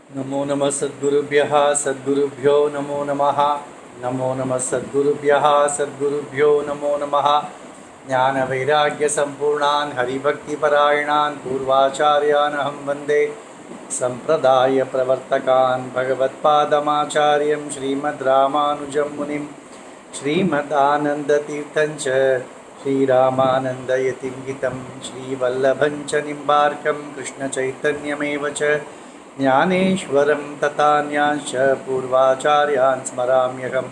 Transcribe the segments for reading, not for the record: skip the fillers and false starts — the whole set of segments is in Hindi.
नमो नमः सद्गुरुभ्यः सद्गुरुभ्यो नमो नमः। नमो नमः सद्गुरुभ्यः सद्गुरुभ्यो नमो नमः। ज्ञानवैराग्यसम्पूर्णान् हरिभक्तिपरायणान् पूर्वाचार्यानहं वन्दे सम्प्रदायप्रवर्तकान् भगवत्पादमाचार्यं श्रीमद्रामानुजं मुनिं श्रीमदानन्दतीर्थं च श्रीरामानन्दयतिं हितं श्रीवल्लभं च निम्बार्कं कृष्णचैतन्यमेव च ज्ञानेश्वरं तथान्यांश्च पूर्वाचार्यान् स्मराम्यहम्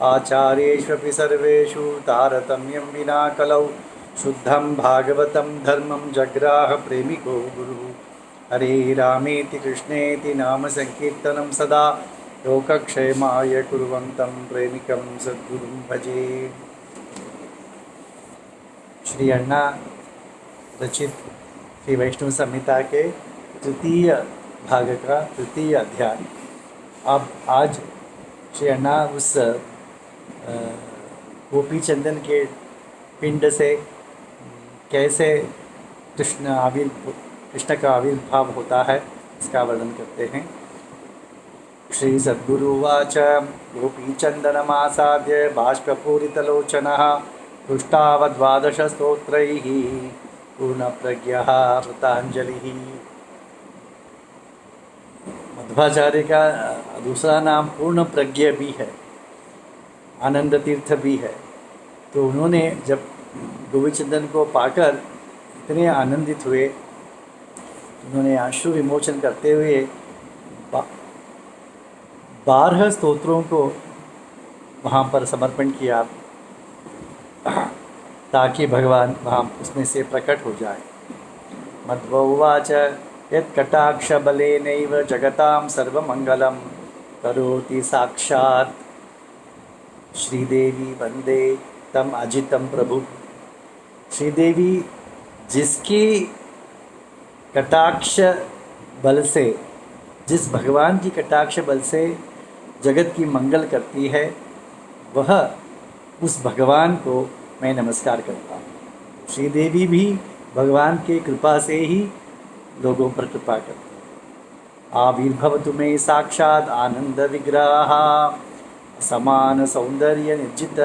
आचार्येष्वपि सर्वेषु तारतम्यं विना कलौ शुद्धं भागवतं धर्मं जग्राह प्रेमिको गुरुः। हरे रामेति कृष्णेति नाम संकीर्तनं सदा लोकक्षेमाय कुर्वन्तं प्रेमिकं सद्गुरुं भजे। श्री अण्णा रचित श्री वैष्णव संहिता के तृतीय भाग का तृतीय अध्याय। अब आज श्री अण्णा उस गोपी चंदन के पिंड से कैसे कृष्ण का आविर्भाव होता है इसका वर्णन करते हैं। श्री सद्गुरुवाच गोपी चंदनमासाद्य बाष्पपूरितलोचनः तुष्टावद्वादशस्तोत्रैः पूर्णप्रज्ञः वृतांजलिः। मध्वाचार्य का दूसरा नाम पूर्ण प्रज्ञ भी है, आनंद तीर्थ भी है। तो उन्होंने जब गोपीचंदन को पाकर इतने आनंदित हुए, उन्होंने आंसू विमोचन करते हुए 12 स्तोत्रों को वहाँ पर समर्पण किया ताकि भगवान वहाँ उसमें से प्रकट हो जाए। मध्वोवाच यत्कटाक्षबलेनैव जगतां सर्वमङ्गलं करोति साक्षात् श्रीदेवी वंदे तम अजितम प्रभु। श्रीदेवी जिसकी कटाक्ष बल से, जिस भगवान की कटाक्ष बल से जगत की मंगल करती है, वह उस भगवान को मैं नमस्कार करता हूँ। श्रीदेवी भी भगवान के कृपा से ही लोगों पर कृपा करती है। आविर्भवतु मे साक्षात् आनंद विग्रह समान सौंदर्य निर्जित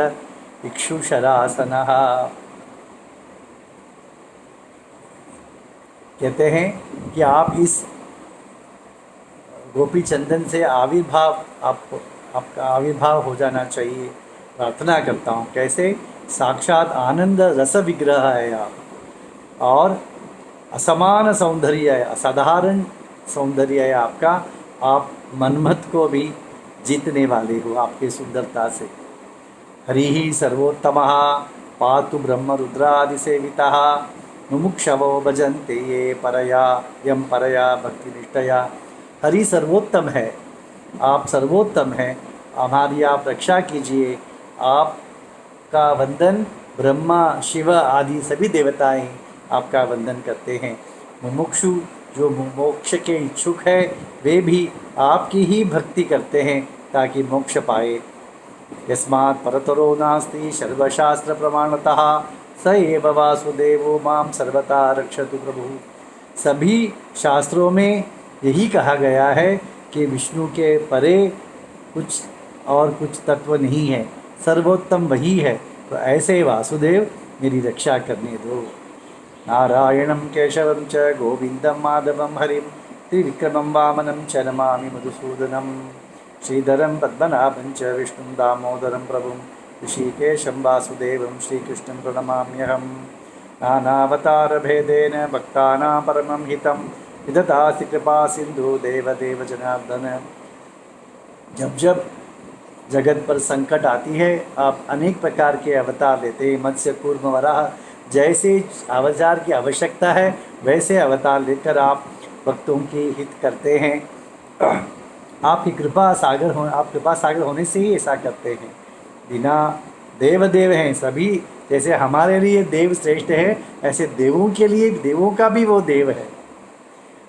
इक्षुशरासनः। कहते हैं कि आप इस गोपी चंदन से आपका आविर्भाव हो जाना चाहिए। प्रार्थना करता हूँ। कैसे? साक्षात आनंद रस विग्रह है आप, और असमान सौंदर्य है, असाधारण सौंदर्य है आपका। आप मनमत को भी जीतने वाले हो आपके सुंदरता से। हरि ही सर्वोत्तमः पातु ब्रह्म रुद्रादि सेवितः मुमुक्षवो भजन्ते ये परया भक्ति निष्ठया। हरि सर्वोत्तम है, आप सर्वोत्तम हैं, हमारी आप रक्षा कीजिए। आपका वंदन ब्रह्मा शिव आदि सभी देवताएं आपका वंदन करते हैं। मुमुक्षु जो मोक्ष के इच्छुक है, वे भी आपकी ही भक्ति करते हैं ताकि मोक्ष पाए। यस्मात् परतरो नास्ति सर्वशास्त्र प्रमाणतः स एव वासुदेवो मां सर्वथा रक्षतु प्रभु। सभी शास्त्रों में यही कहा गया है कि विष्णु के परे कुछ तत्व नहीं है, सर्वोत्तम वही है। तो ऐसे वासुदेव मेरी रक्षा करने दो। नारायणं केशवं च गोविंदं माधवं हरिं त्रिविक्रमं वामनं च नमामि मधुसूदनं। श्रीधरं पद्मनाभं च विष्णुं दामोदरं प्रभुं ऋषिकेशं वासुदेवं श्रीकृष्णं प्रणमाम्यहं। नानावतारभेदेन भक्तानां परमं हितं विदधासि कृपा सिन्धु देवदेव जनार्दन। जब जब जगत पर संकट आती है, आप अनेक प्रकार के अवतार लेते हैं। मत्स्य कूर्म वराह, जैसे अवतार की आवश्यकता है वैसे अवतार लेकर आप भक्तों की हित करते हैं। आपकी कृपा सागर होने से ही ऐसा करते हैं। बिना देव हैं सभी, जैसे हमारे लिए देव श्रेष्ठ है, ऐसे देवों के लिए देवों का भी वो देव है।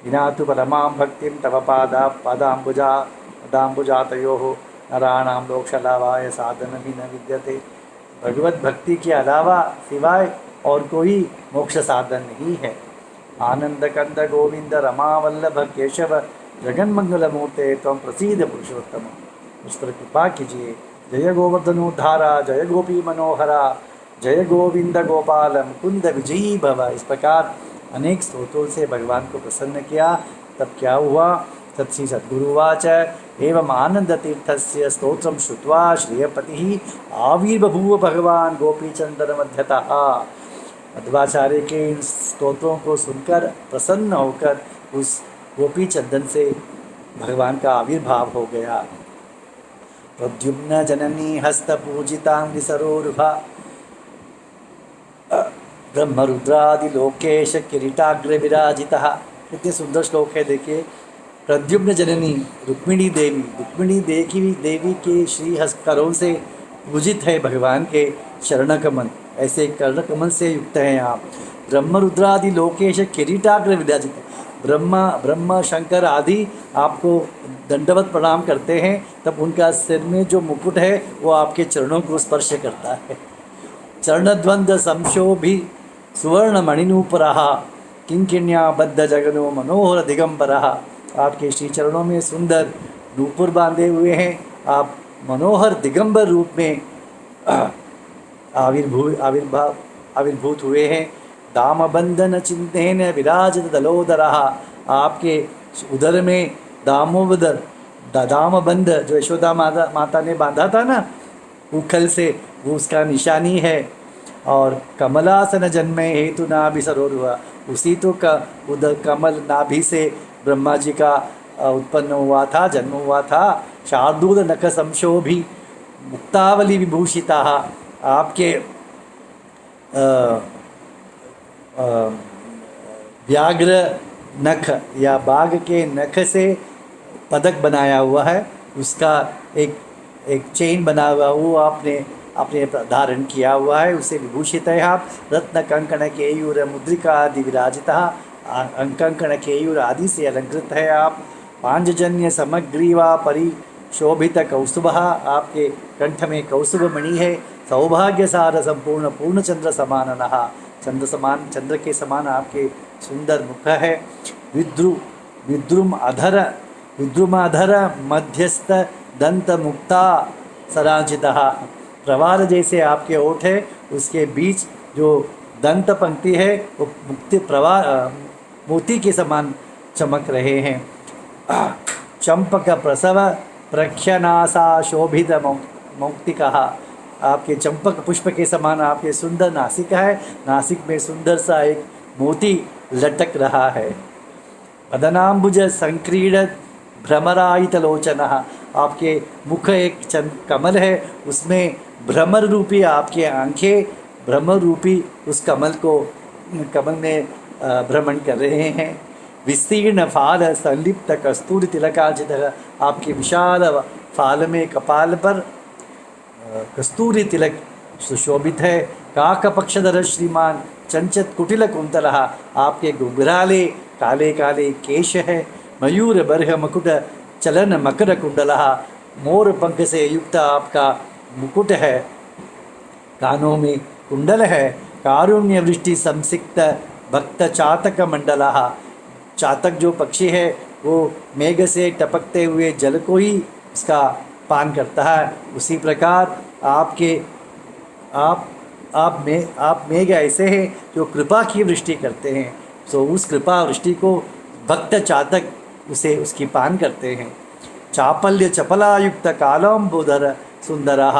बिना तु परमां भक्तिं तव पादाम्बुजातयोः नराणां मोक्षलाभाय साधन भी न विद्यते। भगवत भक्ति के अलावा सिवाय और कोई मोक्ष साधन नहीं है। आनंद कंद गोविंद रमावल्लभ केशव जगन मंगल मूर्ते तम प्रसीद पुरुषोत्तम, उस पर कृपा कीजिए। जय गोवर्धनोद्धारा, जय गोपी मनोहरा, जय गोविंद गोपाल मुकुंद विजयी भव। इस प्रकार अनेक स्तोत्रों से भगवान को प्रसन्न किया। तब क्या हुआ? तब श्री सद्गुरुवाच एवं आनंद तीर्थस्य स्तोत्रम श्रुत्वा श्रेयपति आविर्बभूव भगवान गोपीचंदन मध्यतः। मध्वाचार्य के इन स्तोत्रों को सुनकर प्रसन्न होकर उस गोपी चंदन से भगवान का आविर्भाव हो गया। प्रद्युम्न जननी हस्त पूजितांग सरोरुहा, ब्रह्मरुद्रादि लोकेश किरीटाग्र विराजितः। कितने सुंदर श्लोक है, देखिए। प्रद्युम्न जननी रुक्मिणी देवी, रुक्मिणी देवी के श्री हस्तकरों से पूजित है भगवान के चरण कमल, ऐसे कर्ण कमल से युक्त हैं आप। ब्रह्मरुद्रादि लोकेश किरीटाग्र विराजित, ब्रह्मा शंकर आदि आपको दंडवत प्रणाम करते हैं, तब उनका सिर में जो मुकुट है वो आपके चरणों को स्पर्श करता है। चरणद्वंद संशोभि सुवर्ण मणिनूपुरः, किंकिण्या बद्ध जगनो मनोहर दिगंबरः। आपके श्री चरणों में सुंदर नूपुर बांधे हुए हैं, आप मनोहर दिगंबर रूप में आविर्भूत हुए हैं। दामबंधन चिन्हेन विराजित दलोदरः, आपके उदर में दामबंध जो यशोदा माता ने बांधा था ना उखल से, वो उसका निशानी है। और कमलासन जन्मे हेतु नाभि सरोरुहा, उसी तो उधर कमल नाभि से ब्रह्मा जी का उत्पन्न हुआ था, जन्म हुआ था। शार्दूल नख संशोभि मुक्तावली विभूषिता, आपके व्याघ्र नख या बाघ के नख से पदक बनाया हुआ है, उसका एक चेन बना हुआ, वो आपने धारण किया हुआ है, उससे विभूषित है आप। रत्न कंकण केयूर मुद्रिका आदि विराजिता, अंकंकण केयूर आदि से अलंकृत है आप। पांचजन्य समग्रीवा परिशोभित कौस्तुभः, आपके कंठ में कौस्तुभ मणि है। सौभाग्य सार संपूर्ण पूर्णचंद्र समाननः, चंद्र के समान आपके सुंदर मुख है। विद्रुमाधर मध्यस्थ दंत मुक्ता सराजितः, प्रवाल जैसे आपके ओठ है, उसके बीच जो दंत पंक्ति है वो मोती के समान चमक रहे हैं। चंपक प्रसव प्रख्यनासा शोभित मौक्तिकः, आपके चंपक पुष्प के समान आपके सुंदर नासिक है, नासिक में सुंदर सा एक मोती लटक रहा है। पदनाम्बुज संक्रीड भ्रमरायितलोचनः, आपके मुख एक कमल है, उसमें भ्रमर रूपी आपके आंखें भ्रमर रूपी उस कमल में भ्रमण कर रहे हैं। विस्तीर्ण फाल संलिप्त कस्तूरी तिलकार्जित, आपके विशाल फाल में कपाल पर कस्तूरी तिलक सुशोभित है। काकपक्षधर श्रीमान चंचत कुटिल कुंतलः, आपके घुंघराले काले काले केश है। मयूर बरह मकुट चलन मकर कुंडलः, मोर पंख से युक्त आपका मुकुट है, कानों में कुंडल है। कारुण्य वृष्टि संसिक्त भक्त चातक मंडलः, चातक जो पक्षी है वो मेघ से टपकते हुए जल को ही उसका पान करता है, उसी प्रकार आप मेघ ऐसे हैं जो कृपा की वृष्टि करते हैं, तो उस कृपा वृष्टि को भक्त चातक उसे उसकी पान करते हैं। चापल्य चपलायुक्त कालंबोधर सुंदरः,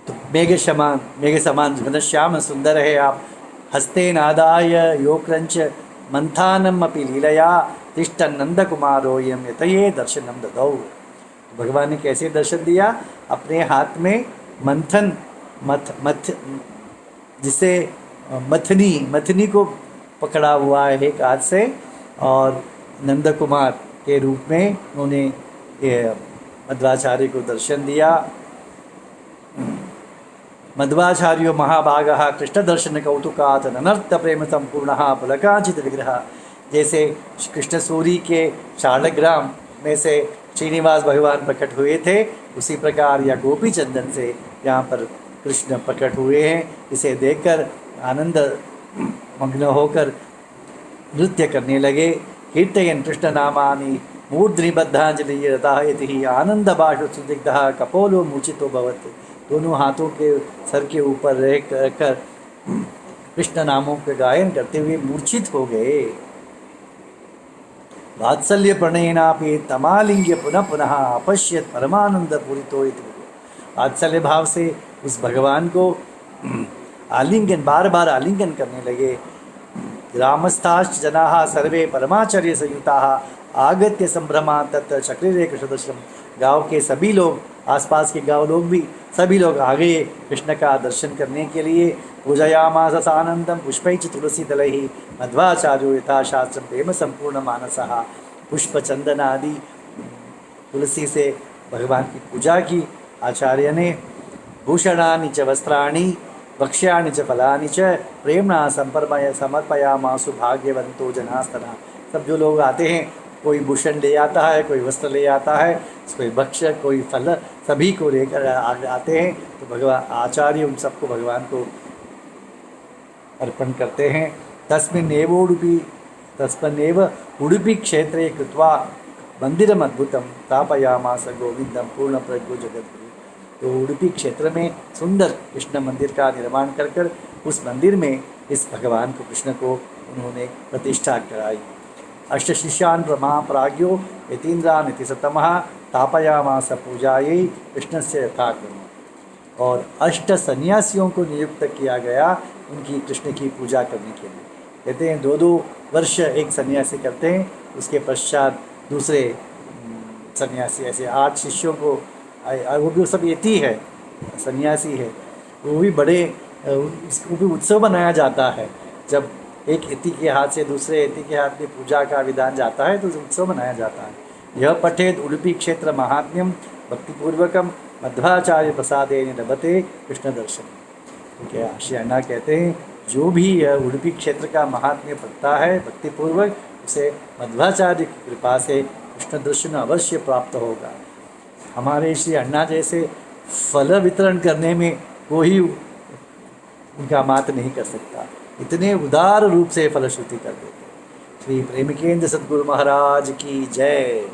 तो मेघ समान घनश्याम सुंदर है आप। हस्ते नादाय योक्रंच मंथानम अपि लीलया तिष्ठन् नंदकुमारोयम यतये दर्शनम ददौ। भगवान ने कैसे दर्शन दिया? अपने हाथ में मंथन जिसे मथनी को पकड़ा हुआ है एक हाथ से, और नंद कुमार के रूप में उन्होंने मध्वाचार्य को दर्शन दिया। मध्वाचार्यो महाभागः कृष्ण दर्शन कौतुकात् ननर्थ प्रेम संपूर्णः पुलकांचित विग्रह। जैसे कृष्ण सूरी के शालग्राम में से श्रीनिवास भगवान प्रकट हुए थे, उसी प्रकार या गोपी चंदन से यहाँ पर कृष्ण प्रकट हुए हैं। इसे देखकर आनंद मग्न होकर नृत्य करने लगे। कीर्तयन् कृष्ण नामानि मूर्ध्नि बद्धांजलि रता इति आनंद बाष्प सुदिग्धः कपोलो मूर्छितो भवत्। दोनों हाथों के सर के ऊपर रहकर कृष्ण नामों के गायन करते हुए मूर्छित हो गए। वात्सल्य प्रणयनापि तमालिंग्य पुनः पुनः अपश्यत परमानंद पूरितो इति। वात्सल्य भाव से उस भगवान को आलिंगन बार बार आलिंगन करने लगे। ग्रामस्थाश्च जनाः सर्वे परमाचर्य संयुताः आगत्य संभ्रमा तत्र चक्रिरे कृष्णदर्शनम। गांव के सभी लोग, आसपास के गांव लोग भी सभी लोग आ गए कृष्ण का दर्शन करने के लिए। पूजयामास आनंदम पुष्पैश्च तुलसीदलैः मध्वाचार्यो यथाशास्त्रं प्रेम संपूर्ण मानसः। पुष्प चंदन आदि तुलसी से भगवान की पूजा की आचार्य ने। भूषणानि च वस्त्राणि भक्ष्याणि च फलानि च प्रेम्णा समर्पयामासु भाग्यवंतो जनास्तना। सब जो लोग आते हैं, कोई भूषण ले आता है, कोई वस्त्र ले आता है, कोई भक्ष्य, कोई फल, सभी को लेकर आते हैं। तो भगवान आचार्य उन सबको भगवान को अर्पण करते हैं। तस्मिन्नेव उडुपी क्षेत्रे कृत्वा मंदिरम अद्भुतम स्थापयामास गोविंदम पूर्ण प्रज्ञो जगद्गुरु। तो उडुपी क्षेत्र में सुंदर कृष्ण मंदिर का निर्माण कर कर उस मंदिर में इस भगवान को, कृष्ण को उन्होंने प्रतिष्ठा कराई। अष्टशिष्यान् महाप्राज्ञो यतीन्द्रान् इति सतमः तापयामास पूजायै कृष्णस्य यथाक्रम। और 8 सन्यासियों को नियुक्त किया गया उनकी कृष्ण की पूजा करने के लिए। कहते हैं 2-2 वर्ष एक सन्यासी करते हैं, उसके पश्चात दूसरे सन्यासी, ऐसे 8 शिष्यों को, वो भी सब यति है, सन्यासी है, वो भी बड़े, उसको भी उत्सव मनाया जाता है। जब एक यति के हाथ से दूसरे यति के हाथ में पूजा का विधान जाता है तो उत्सव मनाया जाता है। यह पठेत उडुपी क्षेत्र महात्म्यम भक्तिपूर्वकम मध्वाचार्य प्रसादेन लभते कृष्ण दर्शन। तो क्या श्री अण्णा कहते हैं, जो भी यह उडुपी क्षेत्र का महात्म्य पढ़ता है भक्तिपूर्वक, उसे मध्वाचार्य की कृपा से कृष्ण दर्शन अवश्य प्राप्त होगा। हमारे श्री अण्णा जैसे फल वितरण करने में कोई उनका मात नहीं कर सकता, इतने उदार रूप से फलश्रुति कर देते। श्री प्रेमिकेंद्र सद्गुरु महाराज की जय।